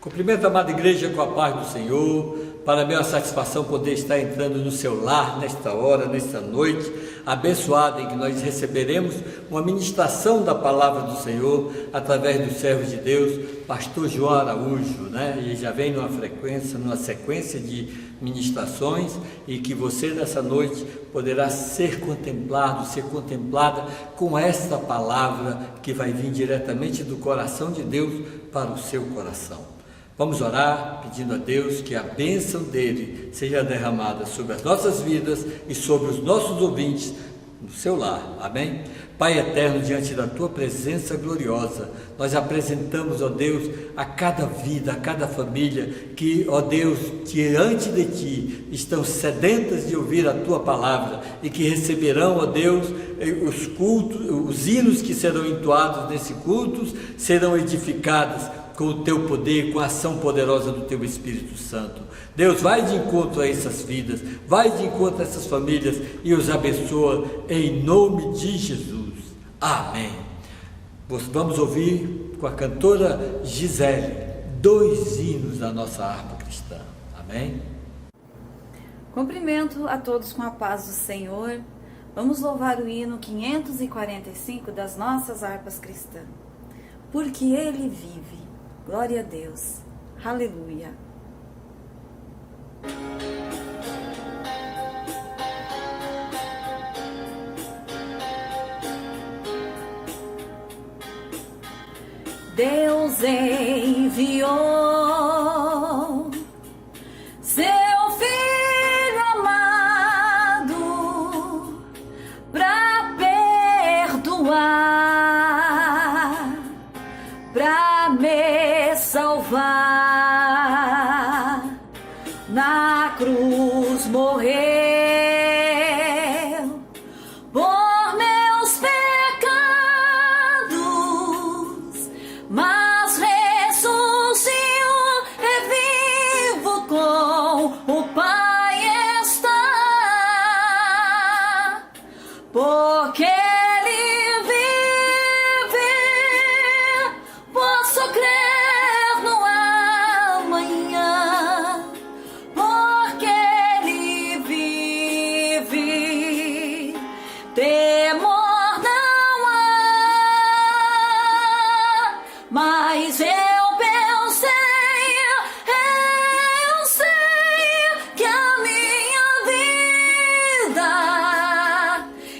Cumprimento a amada igreja com a paz do Senhor. Para mim é uma satisfação poder estar entrando no seu lar nesta hora, nesta noite abençoada, em que nós receberemos uma ministração da palavra do Senhor através dos servos de Deus, pastor João Araújo, E já vem numa sequência de ministrações, e que você nessa noite poderá ser contemplada com esta palavra que vai vir diretamente do coração de Deus para o seu coração. Vamos orar pedindo a Deus que a bênção dele seja derramada sobre as nossas vidas e sobre os nossos ouvintes no seu lar, amém? Pai eterno, diante da tua presença gloriosa, nós apresentamos, ó Deus, a cada vida, a cada família que, ó Deus, diante de ti estão sedentas de ouvir a tua palavra e que receberão, ó Deus, os cultos, os hinos que serão entoados nesse cultos serão edificados com o teu poder, com a ação poderosa do teu Espírito Santo. Deus, vai de encontro a essas vidas, vai de encontro a essas famílias e os abençoa em nome de Jesus. Amém. Vamos ouvir com a cantora Gisele 2 hinos da nossa harpa cristã. Amém. Cumprimento a todos com a paz do Senhor. Vamos louvar o hino 545 das nossas harpas cristãs. Porque Ele vive. Glória a Deus. Aleluia. Deus enviou seu Filho amado para perdoar, para me salvar. Na cruz morreu por meus pecados, mas ressuscitou e vivo com o Pai está, porque Ele vive. Posso crer no amanhã, porque Ele vive. Temor não há, mas eu sei que a minha vida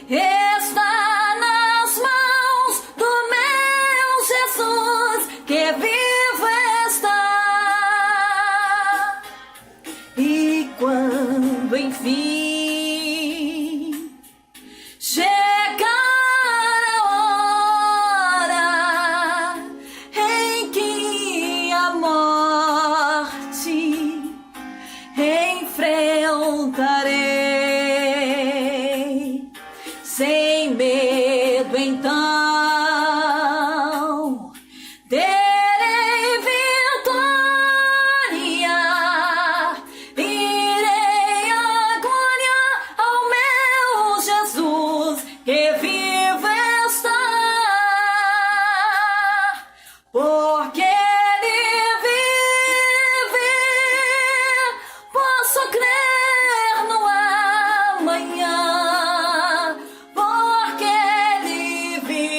está nas mãos do meu Jesus, que vivo está. E quando enfim chegar a hora em que a morte enfrentarei, sem medo então terei vitória, irei à glória ao meu Jesus, que vivo está, porque Ele vive. Posso crer no amanhã, porque Ele vive.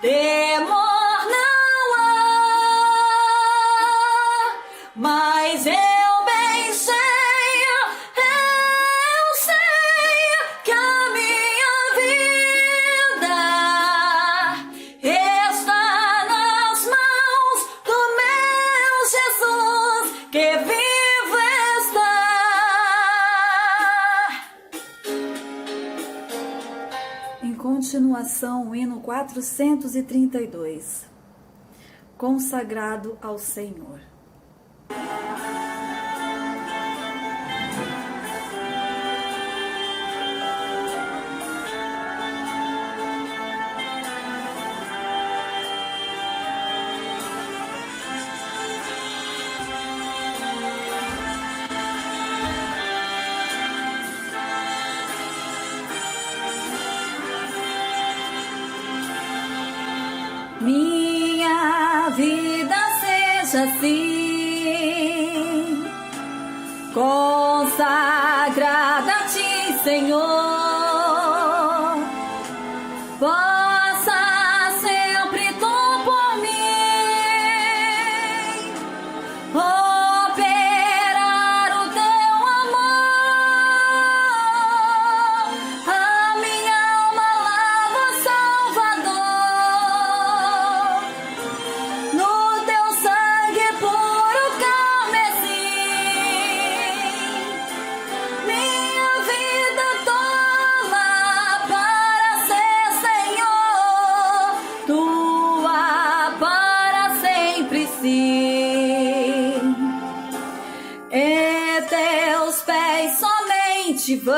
Temor não há, mas eu bem sei que a minha vida está nas mãos do meu Jesus, que vivo está. Em continuação, o hino 432, consagrado ao Senhor. Minha vida seja assim, consagrada a Ti, Senhor. Possa sempre Tu por mim operar o Teu amor. A minha alma lava, Salvador, no Teu sangue puro carmesim. Minha vida toma para ser, Senhor, Tua para sempre sim. E Teus pés somente vão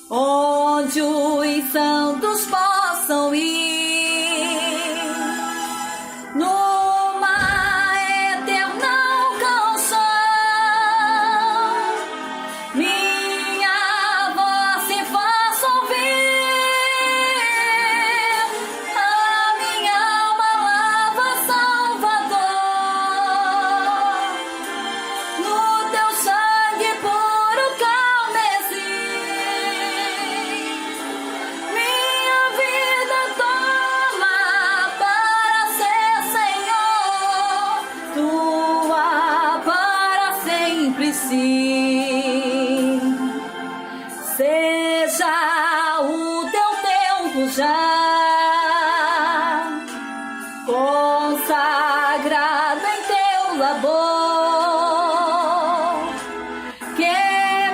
onde os santos possam ir, numa eterna canção. Minha voz se faça ouvir, a minha alma lava, Salvador, no Teu sangue puro carmesim. Minha vida toma para ser, Senhor, Tua para sempre sim. Seja o Teu tempo já consagrado em Teu labor, que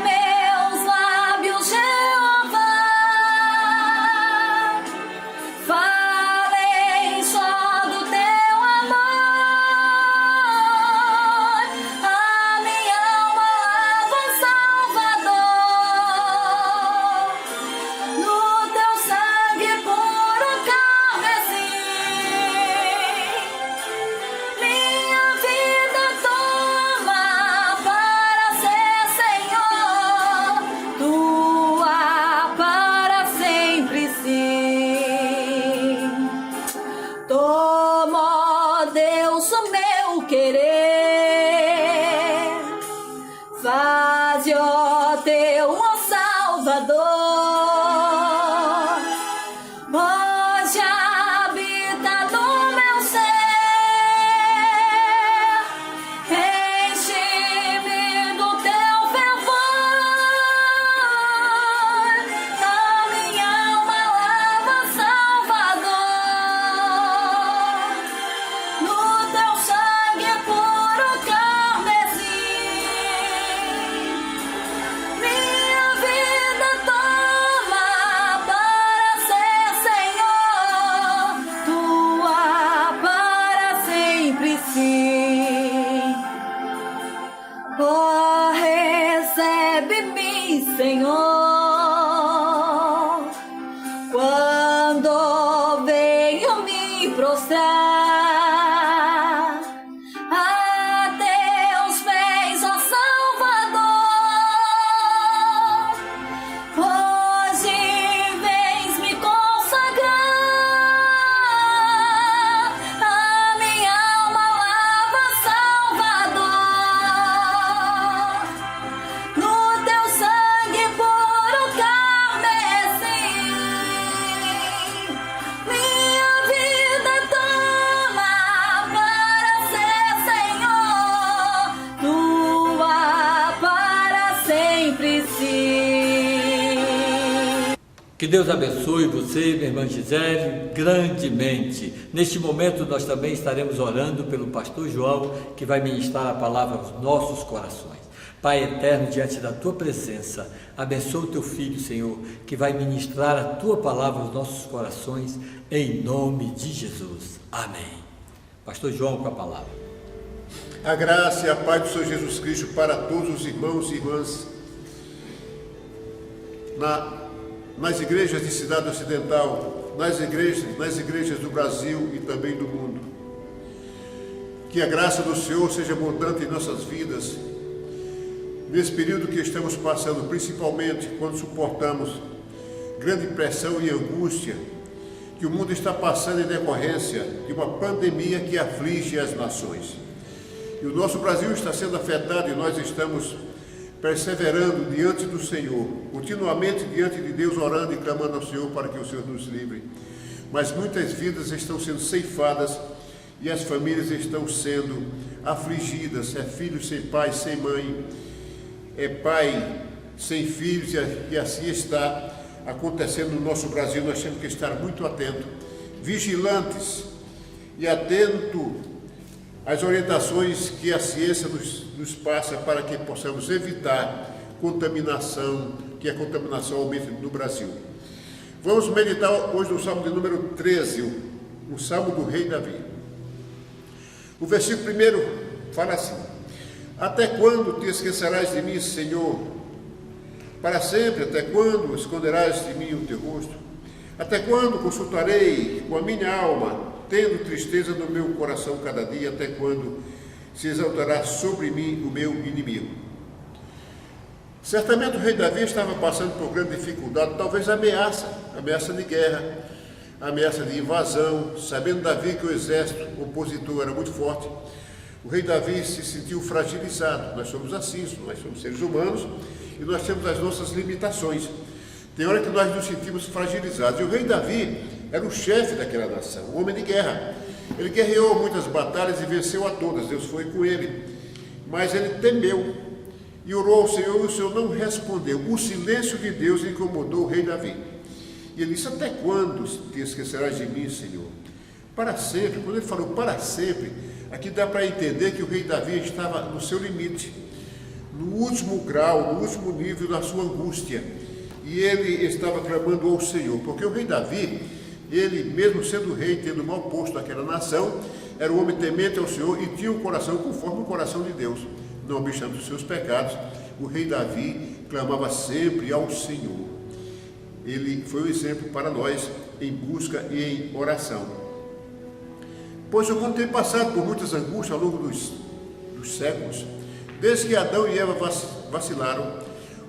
meus lábios, Jeová, falem só do Teu amor. A minha alma lava, Salvador, no Teu sangue puro carmesim. Minha vida toma para ser, Senhor, Tua para sempre sim. Toma, ó Deus, o meu querer, faze, ó Teu, ó Salvador, hoje habita no meu ser, enche-me do Teu fervor. A minha alma lava, Salvador, no Teu sangue puro carmesim. Minha vida toma para ser, Senhor, Tua para sempre sim. Oh, recebe-me, Senhor, quando venho me prostrar a Teus pés, ó Salvador. Hoje vens me consagrar, a minha alma lava, Salvador, no Teu sangue puro carmesim. Minha vida toma para ser, Senhor, Tua para sempre sim. Que Deus abençoe você, minha irmã Gisele, grandemente. Neste momento nós também estaremos orando pelo pastor João, que vai ministrar a palavra aos nossos corações. Pai eterno, diante da Tua presença, abençoa o Teu Filho, Senhor, que vai ministrar a Tua palavra aos nossos corações, em nome de Jesus. Amém. Pastor João com a palavra. A graça e a paz do Senhor Jesus Cristo para todos os irmãos e irmãs nas igrejas de Cidade Ocidental, nas igrejas do Brasil e também do mundo. Que a graça do Senhor seja abundante em nossas vidas, nesse período que estamos passando, principalmente quando suportamos grande pressão e angústia que o mundo está passando em decorrência de uma pandemia que aflige as nações. E o nosso Brasil está sendo afetado e nós estamos perseverando diante do Senhor, continuamente diante de Deus, orando e clamando ao Senhor para que o Senhor nos livre. Mas muitas vidas estão sendo ceifadas e as famílias estão sendo afligidas. É filho sem pai, sem mãe, é pai sem filhos, e assim está acontecendo no nosso Brasil. Nós temos que estar muito atentos, vigilantes e atentos às orientações que a ciência nos passa para que possamos evitar contaminação, que a contaminação aumente no Brasil. Vamos meditar hoje no Salmo de número 13, o Salmo do rei Davi. O versículo 1 fala assim: até quando te esquecerás de mim, Senhor? Para sempre, até quando esconderás de mim o teu rosto? Até quando consultarei com a minha alma, tendo tristeza no meu coração cada dia? Até quando se exaltará sobre mim o meu inimigo? Certamente o rei Davi estava passando por grande dificuldade, talvez ameaça de guerra, ameaça de invasão. Sabendo Davi que o exército opositor era muito forte, o rei Davi se sentiu fragilizado. Nós somos assim, nós somos seres humanos e nós temos as nossas limitações. Tem hora que nós nos sentimos fragilizados. E o rei Davi era o chefe daquela nação, um homem de guerra. Ele guerreou muitas batalhas e venceu a todas, Deus foi com ele. Mas ele temeu e orou ao Senhor, e o Senhor não respondeu. O silêncio de Deus incomodou o rei Davi. E ele disse: até quando te esquecerás de mim, Senhor? Para sempre. Quando ele falou para sempre, aqui dá para entender que o rei Davi estava no seu limite, no último grau, no último nível da sua angústia. E ele estava clamando ao Senhor, porque o rei Davi, ele mesmo sendo rei, tendo mal posto naquela nação, era um homem temente ao Senhor e tinha um coração conforme o coração de Deus. Não obstante os seus pecados, o rei Davi clamava sempre ao Senhor. Ele foi um exemplo para nós em busca e em oração. Pois o mundo tem passado por muitas angústias ao longo dos séculos. Desde que Adão e Eva vacilaram,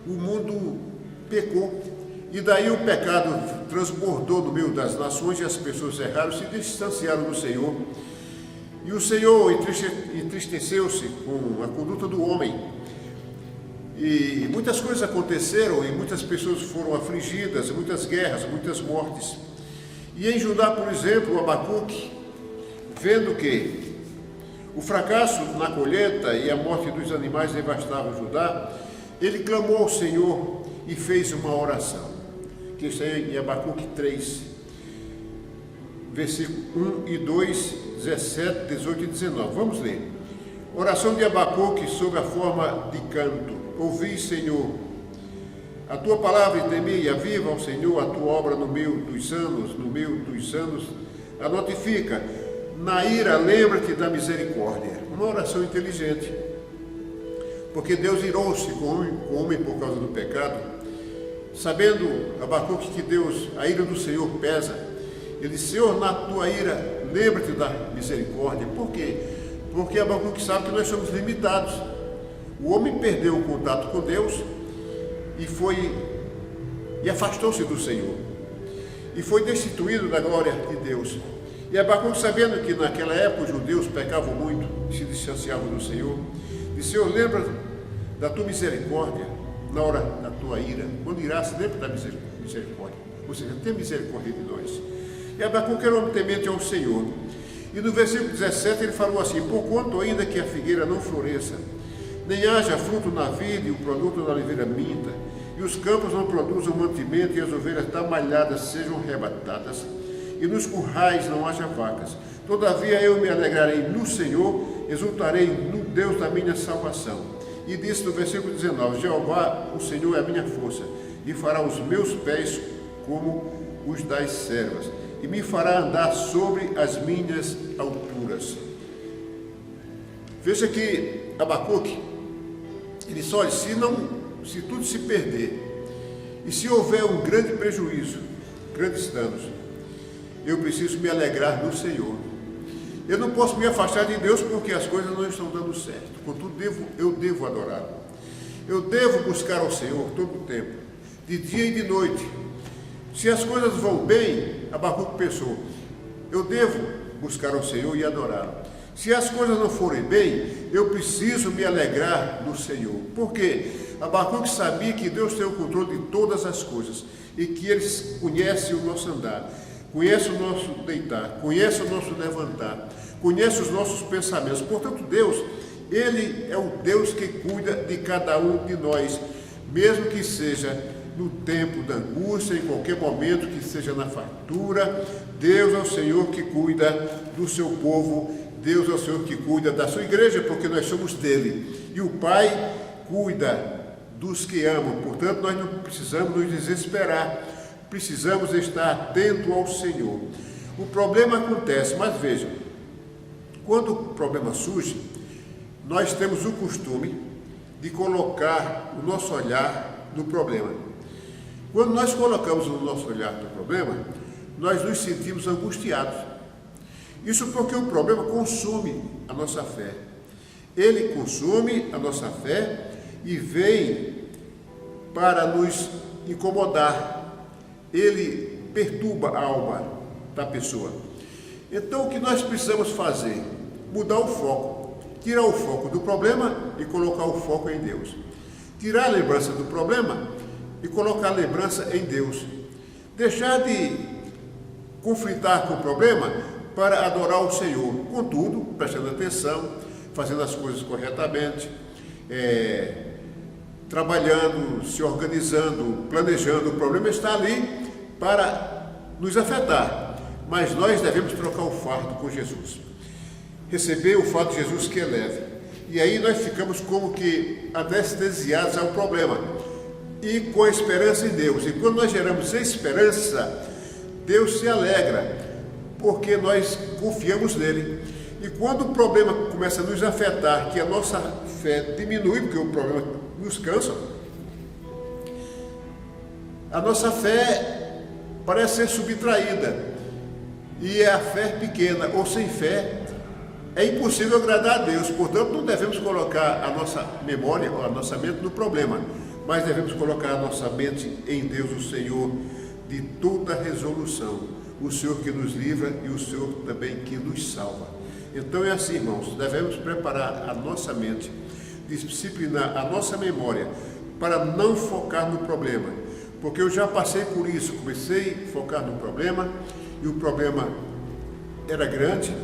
o mundo pecou. E daí o pecado transbordou no meio das nações e as pessoas erraram, se distanciaram do Senhor. E o Senhor entristeceu-se com a conduta do homem. E muitas coisas aconteceram e muitas pessoas foram afligidas, muitas guerras, muitas mortes. E em Judá, por exemplo, o Abacuque, vendo que o fracasso na colheita e a morte dos animais devastavam Judá, ele clamou ao Senhor e fez uma oração, que está em Abacuque 3, versículo 1 e 2, 17, 18 e 19. Vamos ler. Oração de Abacuque sob a forma de canto. Ouvi, Senhor, a tua palavra e temi, aviva ao Senhor a tua obra no meio dos anos, a notifica. Na ira, lembra-te da misericórdia. Uma oração inteligente, porque Deus irou-se com o homem por causa do pecado. Sabendo Abacuque que a ira do Senhor pesa, ele disse: Senhor, na tua ira, lembra-te da misericórdia. Por quê? Porque Abacuque sabe que nós somos limitados. O homem perdeu o contato com Deus e afastou-se do Senhor. E foi destituído da glória de Deus. E Abacuque, sabendo que naquela época os judeus pecavam muito e se distanciavam do Senhor, disse: Senhor, lembra da tua misericórdia na hora da tua ira. Quando irás, lembra da misericórdia. Ou seja, tenha misericórdia de nós. E Abacuque era um homem temente ao Senhor. E no versículo 17 ele falou assim: porquanto ainda que a figueira não floresça, nem haja fruto na vide, e o produto da oliveira minta, e os campos não produzam mantimento, e as ovelhas da malhada sejam arrebatadas, e nos currais não haja vacas, todavia eu me alegrarei no Senhor, exultarei no Deus da minha salvação. E disse no versículo 19: Jeová, o Senhor é a minha força, e fará os meus pés como os das servas, e me fará andar sobre as minhas alturas. Veja que Abacuque, ele só diz: se tudo se perder, e se houver um grande prejuízo, grandes danos, eu preciso me alegrar no Senhor. Eu não posso me afastar de Deus porque as coisas não estão dando certo. Contudo, eu devo adorá-lo. Eu devo buscar ao Senhor todo o tempo, de dia e de noite. Se as coisas vão bem, Abacuque pensou, eu devo buscar ao Senhor e adorá-lo. Se as coisas não forem bem, eu preciso me alegrar no Senhor. Por quê? Abacuque sabia que Deus tem o controle de todas as coisas e que Ele conhece o nosso andar, conhece o nosso deitar, conhece o nosso levantar, conhece os nossos pensamentos. Portanto, Deus, Ele é o Deus que cuida de cada um de nós, mesmo que seja no tempo da angústia, em qualquer momento, que seja na fartura. Deus é o Senhor que cuida do seu povo, Deus é o Senhor que cuida da sua igreja, porque nós somos dele. E o Pai cuida dos que amam. Portanto, nós não precisamos nos desesperar, precisamos estar atento ao Senhor. O problema acontece, mas veja, quando o problema surge, nós temos o costume de colocar o nosso olhar no problema. Quando nós colocamos o nosso olhar no problema, nós nos sentimos angustiados. Isso porque o problema consome a nossa fé. Ele consome a nossa fé e vem para nos incomodar. Ele perturba a alma da pessoa. Então, o que nós precisamos fazer? Mudar o foco. Tirar o foco do problema e colocar o foco em Deus. Tirar a lembrança do problema e colocar a lembrança em Deus. Deixar de conflitar com o problema para adorar o Senhor. Contudo, prestando atenção, fazendo as coisas corretamente, trabalhando, se organizando, planejando. O problema está ali para nos afetar, mas nós devemos trocar o fardo com Jesus. Receber o fardo de Jesus que é leve. E aí nós ficamos como que anestesiados ao problema e com a esperança em Deus. E quando nós geramos esperança, Deus se alegra, porque nós confiamos nele. E quando o problema começa a nos afetar, que a nossa fé diminui, porque o problema nos cansa, a nossa fé parece ser subtraída, e a fé pequena ou sem fé é impossível agradar a Deus. Portanto, não devemos colocar a nossa memória ou a nossa mente no problema, mas devemos colocar a nossa mente em Deus, o Senhor de toda resolução, o Senhor que nos livra e o Senhor também que nos salva. Então é assim, irmãos, devemos preparar a nossa mente, disciplinar a nossa memória para não focar no problema, porque eu já passei por isso. Comecei a focar no problema e o problema era grande,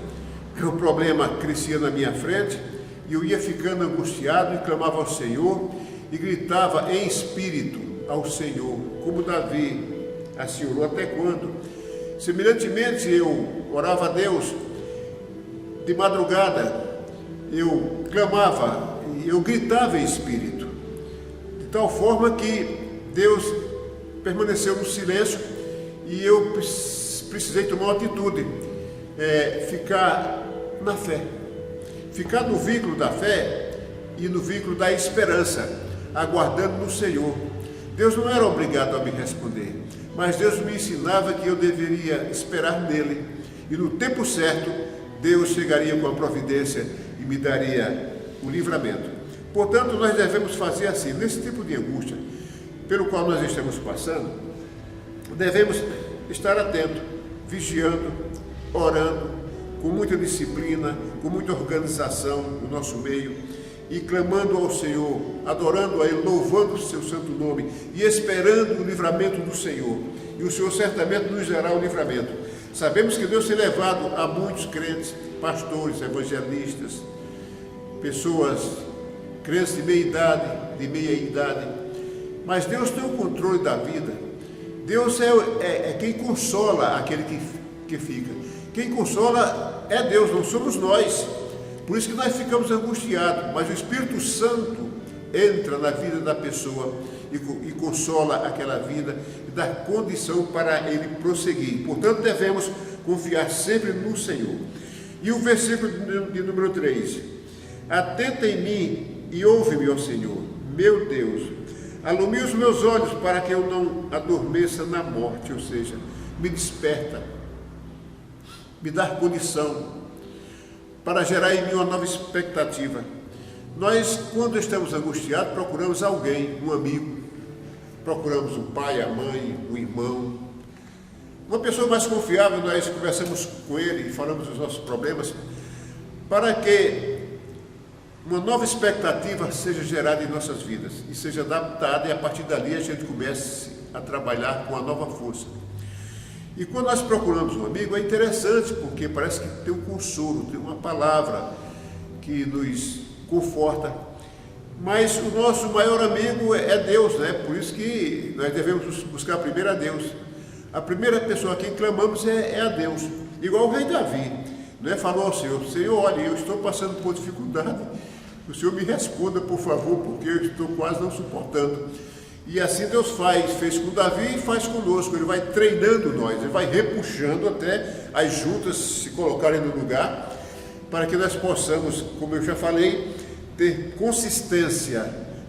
o problema crescia na minha frente e eu ia ficando angustiado e clamava ao Senhor e gritava em espírito ao Senhor, como Davi assim orou. Até quando? Semelhantemente, eu orava a Deus de madrugada, eu clamava e eu gritava em espírito, de tal forma que Deus permaneceu no silêncio e eu precisei tomar uma atitude, ficar na fé, ficar no vínculo da fé e no vínculo da esperança, aguardando no Senhor. Deus não era obrigado a me responder, mas Deus me ensinava que eu deveria esperar nele, e no tempo certo Deus chegaria com a providência e me daria o livramento. Portanto, nós devemos fazer assim, nesse tipo de angústia pelo qual nós estamos passando, devemos estar atentos, vigiando, orando, com muita disciplina, com muita organização no nosso meio, e clamando ao Senhor, adorando a Ele, louvando o seu santo nome e esperando o livramento do Senhor. E o Senhor certamente nos dará o livramento. Sabemos que Deus tem levado a muitos crentes, pastores, evangelistas, pessoas, crentes de meia idade, mas Deus tem o controle da vida. Deus é quem consola aquele que fica. Quem consola é Deus, não somos nós. Por isso que nós ficamos angustiados, mas o Espírito Santo entra na vida da pessoa e consola aquela vida e dá condição para ele prosseguir. Portanto, devemos confiar sempre no Senhor. E o versículo de número 3: atenta em mim e ouve-me, ó Senhor, meu Deus, alumia os meus olhos para que eu não adormeça na morte, ou seja, me desperta, me dá condição para gerar em mim uma nova expectativa. Nós, quando estamos angustiados, procuramos alguém, um amigo, procuramos o pai, a mãe, o irmão, uma pessoa mais confiável, nós conversamos com ele e falamos dos nossos problemas, para que uma nova expectativa seja gerada em nossas vidas e seja adaptada, e a partir dali a gente comece a trabalhar com a nova força. E quando nós procuramos um amigo, é interessante, porque parece que tem um consolo, tem uma palavra que nos conforta. Mas o nosso maior amigo é Deus, né? Por isso que nós devemos buscar primeiro a Deus. A primeira pessoa a quem clamamos é a Deus. Igual o rei Davi, né? Falou ao Senhor: Senhor, olha, eu estou passando por dificuldade, o Senhor me responda, por favor, porque eu estou quase não suportando. E assim Deus fez com Davi e faz conosco. Ele vai treinando nós, ele vai repuxando até as juntas se colocarem no lugar, para que nós possamos, como eu já falei, ter consistência,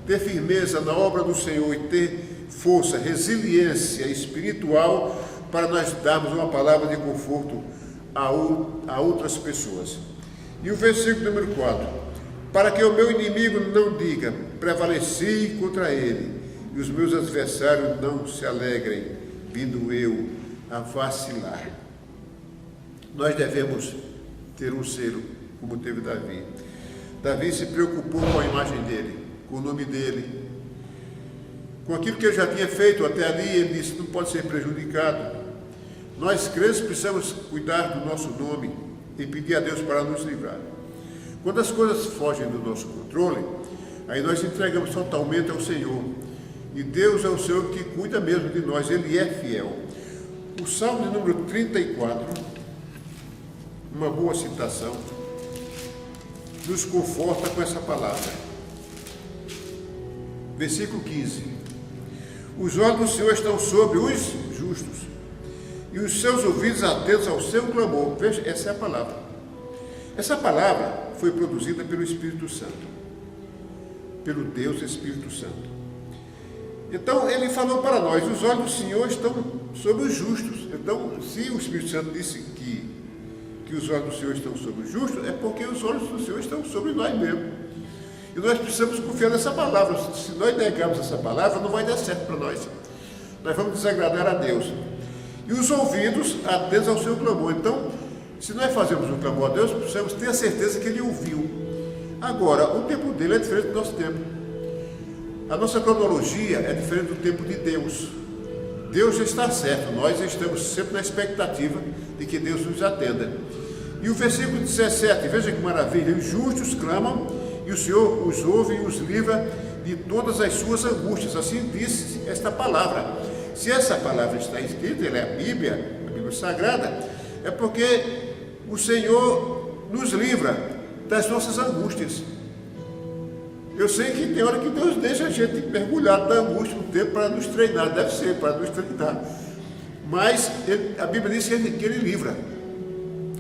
ter firmeza na obra do Senhor e ter força, resiliência espiritual para nós darmos uma palavra de conforto a outras pessoas. E o versículo número 4: para que o meu inimigo não diga, prevaleci contra ele, e os meus adversários não se alegrem, vindo eu a vacilar. Nós devemos ter um selo, como teve Davi. Davi se preocupou com a imagem dele, com o nome dele, com aquilo que ele já tinha feito até ali. Ele disse: não pode ser prejudicado. Nós, crentes, precisamos cuidar do nosso nome e pedir a Deus para nos livrar. Quando as coisas fogem do nosso controle, aí nós entregamos totalmente ao Senhor. E Deus é o Senhor que cuida mesmo de nós, Ele é fiel. O Salmo de número 34, uma boa citação, nos conforta com essa palavra. Versículo 15: os olhos do Senhor estão sobre os justos, e os seus ouvidos atentos ao seu clamor. Veja, essa é a palavra. Essa palavra foi produzida pelo Espírito Santo, pelo Deus Espírito Santo. Então, ele falou para nós: os olhos do Senhor estão sobre os justos. Então, se o Espírito Santo disse que os olhos do Senhor estão sobre os justos, é porque os olhos do Senhor estão sobre nós mesmos. E nós precisamos confiar nessa palavra. Se nós negarmos essa palavra, não vai dar certo para nós. Nós vamos desagradar a Deus. E os ouvidos atentos ao seu clamor. Então, se nós fazemos um clamor a Deus, precisamos ter a certeza que Ele ouviu. Agora, o tempo dele é diferente do nosso tempo. A nossa cronologia é diferente do tempo de Deus. Deus já está certo, nós estamos sempre na expectativa de que Deus nos atenda. E o versículo 17, veja que maravilha: os justos clamam e o Senhor os ouve e os livra de todas as suas angústias. Assim diz esta palavra. Se essa palavra está escrita, ela é a Bíblia Sagrada, é porque o Senhor nos livra das nossas angústias. Eu sei que tem hora que Deus deixa a gente mergulhar na angústia um tempo para nos treinar, deve ser para nos treinar. Mas a Bíblia diz que Ele livra.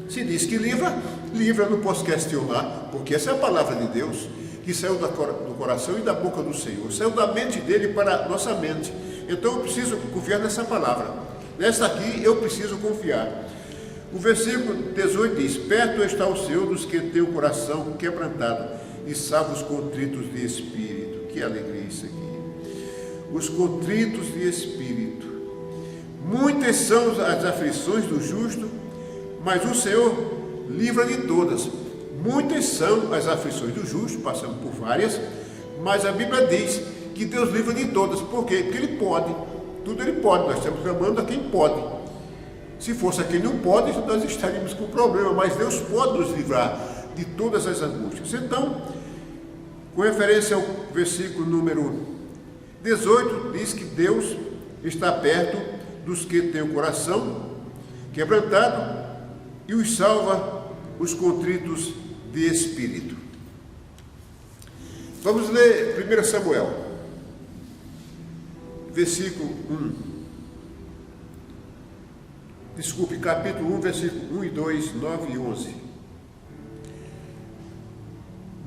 Se diz que livra, eu não posso questionar, porque essa é a palavra de Deus, que saiu do coração e da boca do Senhor, saiu da mente dele para a nossa mente. Então eu preciso confiar nessa palavra. Nessa aqui eu preciso confiar. O versículo 18 diz: perto está o Senhor dos que têm o coração quebrantado e salva os contritos de espírito. Que alegria isso aqui. Os contritos de espírito. Muitas são as aflições do justo, mas o Senhor livra de todas. Muitas são as aflições do justo, passando por várias, mas a Bíblia diz que Deus livra de todas. Por quê? Porque Ele pode. Tudo Ele pode. Nós estamos clamando a quem pode. Se fosse a quem não pode, nós estaríamos com problema, mas Deus pode nos livrar de todas as angústias. Então, com referência ao versículo número 18, diz que Deus está perto dos que têm o coração quebrantado e os salva os contritos de espírito. Vamos ler 1 Samuel, capítulo 1, versículo 1 e 2, 9 e 11.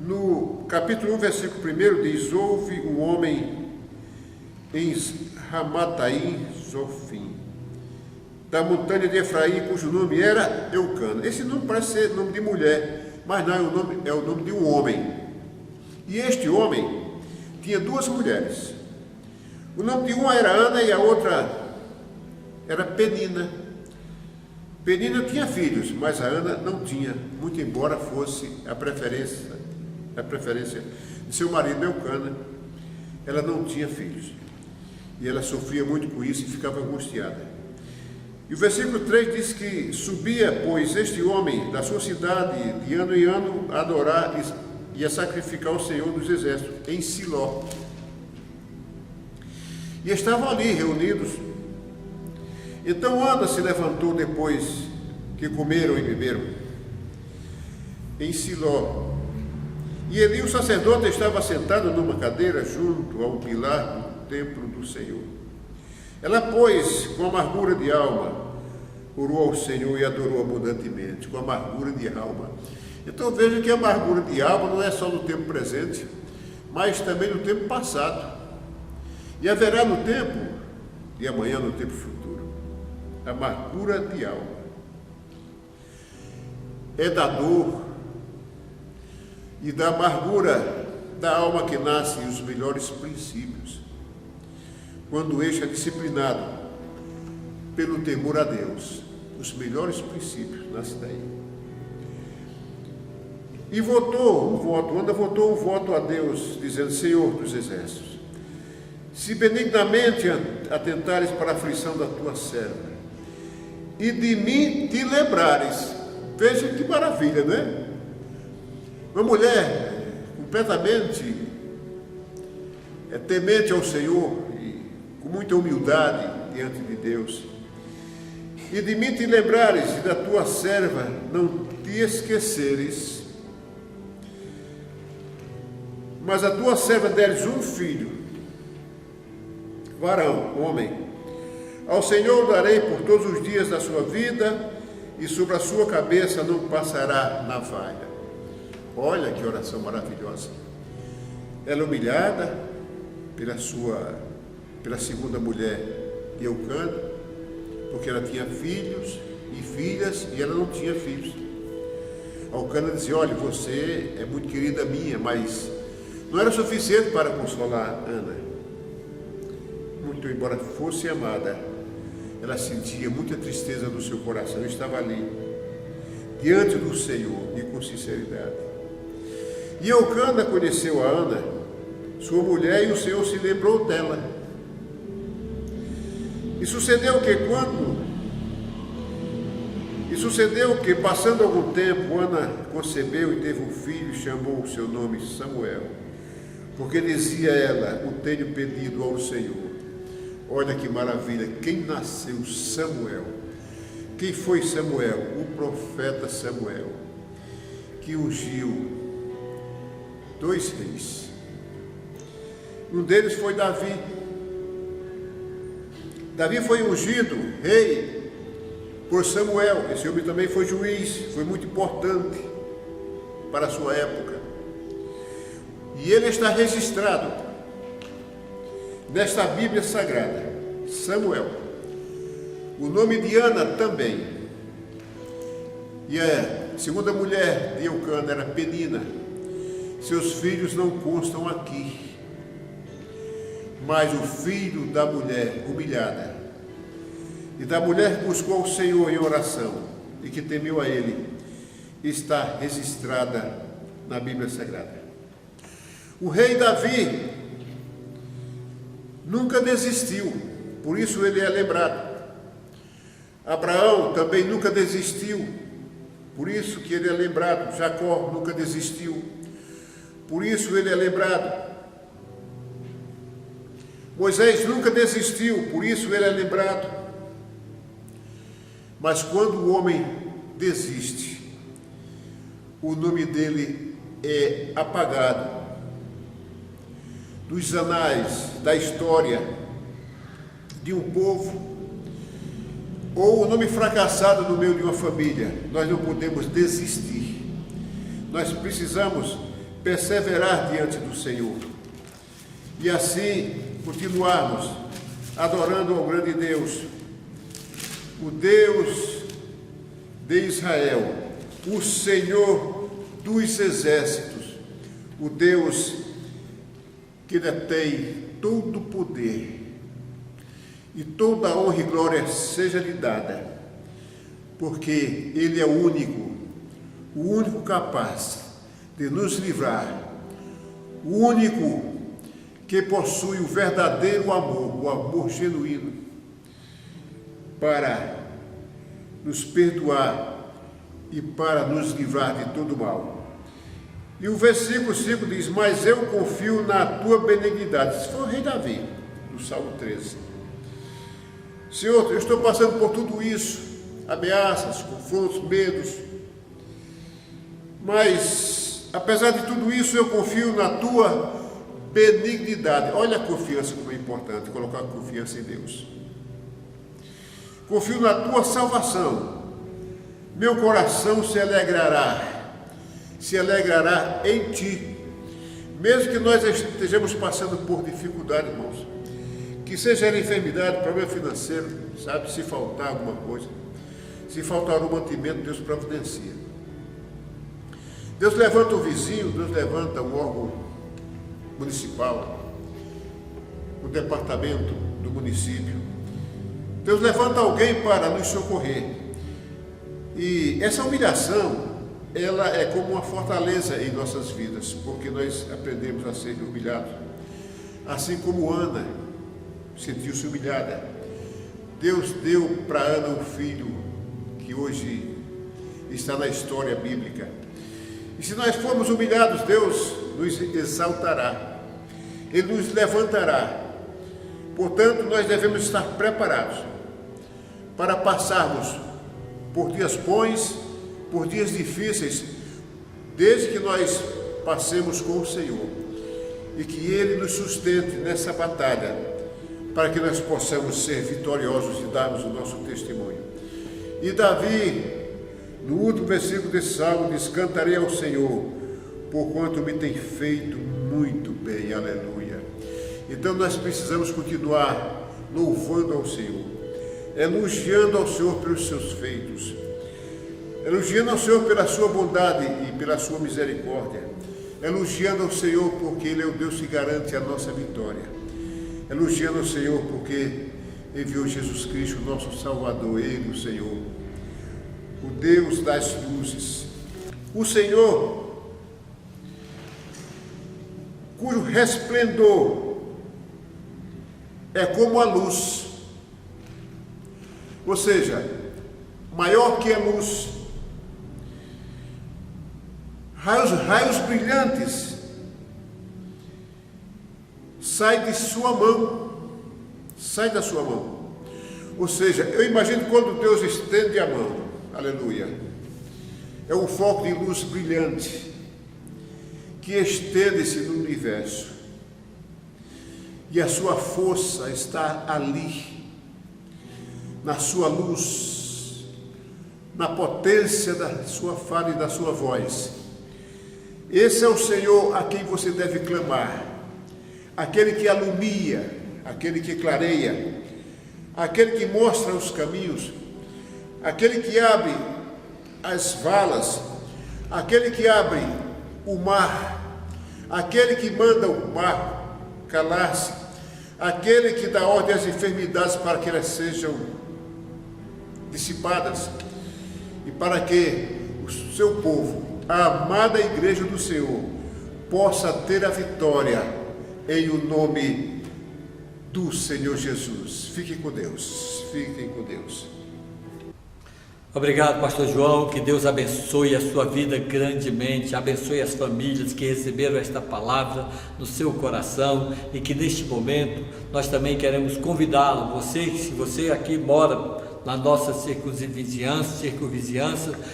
No capítulo 1, versículo 1 diz: houve um homem em Ramataim Zofim, da montanha de Efraim, cujo nome era Eucana. Esse nome parece ser nome de mulher, mas não é o nome de um homem. E este homem tinha duas mulheres. O nome de uma era Ana e a outra era Penina. Penina tinha filhos, mas a Ana não tinha, muito embora fosse a preferência de seu marido Eucana. Ela não tinha filhos. E ela sofria muito com isso e ficava angustiada. E o versículo 3 diz que subia, pois, este homem da sua cidade de ano em ano a adorar e a sacrificar ao Senhor dos Exércitos, em Siló. E estavam ali reunidos. Então Ana se levantou depois que comeram e beberam, em Siló. E Eli, o sacerdote, estava sentado numa cadeira junto ao pilar do templo do Senhor. Ela, pois, com amargura de alma, orou ao Senhor e adorou abundantemente, com amargura de alma. Então veja que a amargura de alma não é só no tempo presente, mas também no tempo passado. E haverá no tempo de amanhã, no tempo futuro. Amargura de alma. É da dor e da amargura da alma que nascem os melhores princípios, quando este é disciplinado pelo temor a Deus. Os melhores princípios nascem daí. E Ana votou um voto a Deus, dizendo: Senhor dos Exércitos, se benignamente atentares para a aflição da tua serva, e de mim te lembrares. Veja que maravilha, não é? Uma mulher completamente temente ao Senhor e com muita humildade diante de Deus. E de mim te lembrares e da tua serva não te esqueceres, mas a tua serva deres um filho, varão, homem. Ao Senhor darei por todos os dias da sua vida, e sobre a sua cabeça não passará navalha. Olha que oração maravilhosa. Ela humilhada pela segunda mulher de Eucana, porque ela tinha filhos e filhas e ela não tinha filhos. Eucana dizia: olha, você é muito querida minha, mas não era suficiente para consolar Ana. Muito embora fosse amada, ela sentia muita tristeza no seu coração. Eu estava ali, diante do Senhor, e com sinceridade. E Eucana conheceu a Ana, sua mulher, e o Senhor se lembrou dela. E sucedeu que, passando algum tempo, Ana concebeu e teve um filho, e chamou o seu nome Samuel, porque dizia ela: o tenho pedido ao Senhor. Olha que maravilha, quem nasceu? Samuel. Quem foi Samuel? O profeta Samuel, que ungiu 2 reis. Um deles foi Davi. Davi foi ungido rei por Samuel. Esse homem também foi juiz, foi muito importante para a sua época. E ele está registrado nesta Bíblia Sagrada, Samuel. O nome de Ana também. E a segunda mulher de Eucana era Penina. Seus filhos não constam aqui. Mas o filho da mulher humilhada e da mulher que buscou o Senhor em oração e que temeu a Ele, está registrada na Bíblia Sagrada. O rei Davi nunca desistiu, por isso ele é lembrado. Abraão também nunca desistiu, por isso que ele é lembrado. Jacó nunca desistiu, por isso ele é lembrado. Moisés nunca desistiu, por isso ele é lembrado. Mas quando o homem desiste, o nome dele é apagado dos anais da história de um povo, ou o nome fracassado no meio de uma família. Nós não podemos desistir. Nós precisamos perseverar diante do Senhor. E assim continuarmos adorando ao grande Deus, o Deus de Israel, o Senhor dos exércitos, o Deus que detém todo o poder, e toda a honra e glória seja lhe dada porque Ele é o único capaz de nos livrar, o único que possui o verdadeiro amor, o amor genuíno, para nos perdoar e para nos livrar de todo mal. E o versículo 5 diz: mas eu confio na tua benignidade. Esse foi o rei Davi, no Salmo 13. Senhor, eu estou passando por tudo isso, ameaças, confrontos, medos, mas apesar de tudo isso eu confio na tua benignidade. Olha a confiança como é importante, colocar a confiança em Deus. Confio na tua salvação. Meu coração se alegrará em ti. Mesmo que nós estejamos passando por dificuldade, irmãos, que seja enfermidade, problema financeiro, sabe, se faltar alguma coisa, se faltar um mantimento, Deus providencia. Deus levanta o vizinho, Deus levanta um órgão municipal, o departamento do município. Deus levanta alguém para nos socorrer. E essa humilhação, ela é como uma fortaleza em nossas vidas, porque nós aprendemos a ser humilhados. Assim como Ana sentiu-se humilhada, Deus deu para Ana um filho que hoje está na história bíblica. E se nós formos humilhados, Deus nos exaltará, Ele nos levantará. Portanto, nós devemos estar preparados para passarmos por dias bons, por dias difíceis, desde que nós passemos com o Senhor e que Ele nos sustente nessa batalha, para que nós possamos ser vitoriosos e darmos o nosso testemunho. E Davi, no último versículo desse salmo, diz: cantarei ao Senhor, porquanto me tem feito muito bem. Aleluia. Então nós precisamos continuar louvando ao Senhor, elogiando ao Senhor pelos seus feitos, elogiando ao Senhor pela sua bondade e pela sua misericórdia, elogiando ao Senhor porque Ele é o Deus que garante a nossa vitória, elogiando ao Senhor porque enviou Jesus Cristo, nosso Salvador, Ele, o Senhor, o Deus das luzes, o Senhor, cujo resplendor é como a luz, ou seja, maior que a luz, raios brilhantes saem de sua mão, sai da sua mão. Ou seja, eu imagino quando Deus estende a mão, aleluia, é um foco de luz brilhante que estende-se no universo, e a sua força está ali, na sua luz, na potência da sua fala e da sua voz. Esse é o Senhor a quem você deve clamar, aquele que alumia, aquele que clareia, aquele que mostra os caminhos, aquele que abre as valas, aquele que abre o mar, aquele que manda o mar calar-se, aquele que dá ordem às enfermidades para que elas sejam dissipadas e para que o seu povo, a amada igreja do Senhor, possa ter a vitória em o nome do Senhor Jesus. Fiquem com Deus, fiquem com Deus. Obrigado, pastor João, que Deus abençoe a sua vida grandemente, abençoe as famílias que receberam esta palavra no seu coração, e que neste momento nós também queremos convidá-lo, se você aqui mora na nossa circunvizinhança,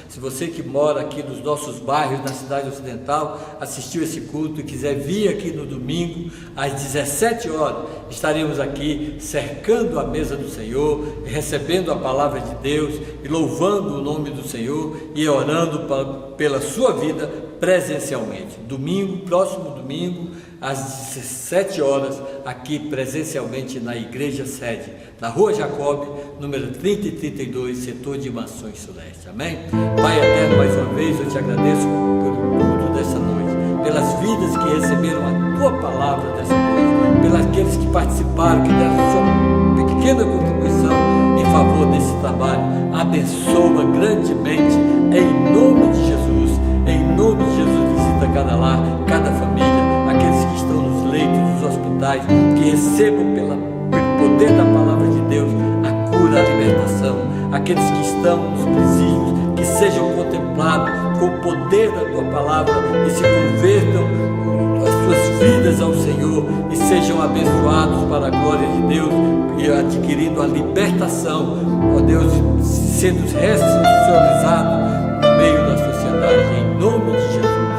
se você que mora aqui nos nossos bairros, na cidade ocidental, assistiu esse culto e quiser vir aqui no domingo, às 17 horas, estaremos aqui cercando a mesa do Senhor, recebendo a palavra de Deus e louvando o nome do Senhor e orando pela sua vida presencialmente. Próximo domingo, às 17 horas, aqui presencialmente na igreja sede, na Rua Jacob, número 3032, setor de Mansões Sudeste. Amém? Pai eterno, mais uma vez eu te agradeço pelo culto dessa noite, pelas vidas que receberam a tua palavra dessa noite, pelos aqueles que participaram, que deram sua pequena contribuição em favor desse trabalho. trabalho. Abençoa grandemente, em nome de Jesus. Em nome de Jesus, visita cada lar, cada família, aqueles que estão nos leitos dos hospitais, que recebam pelo poder da palavra de Deus a cura, a libertação. Aqueles que estão nos presídios, que sejam contemplados com o poder da tua palavra e se convertam as suas vidas ao Senhor e sejam abençoados para a glória de Deus e adquirindo a libertação, ó Deus, sendo ressocializados no meio da sociedade, em nome de Jesus.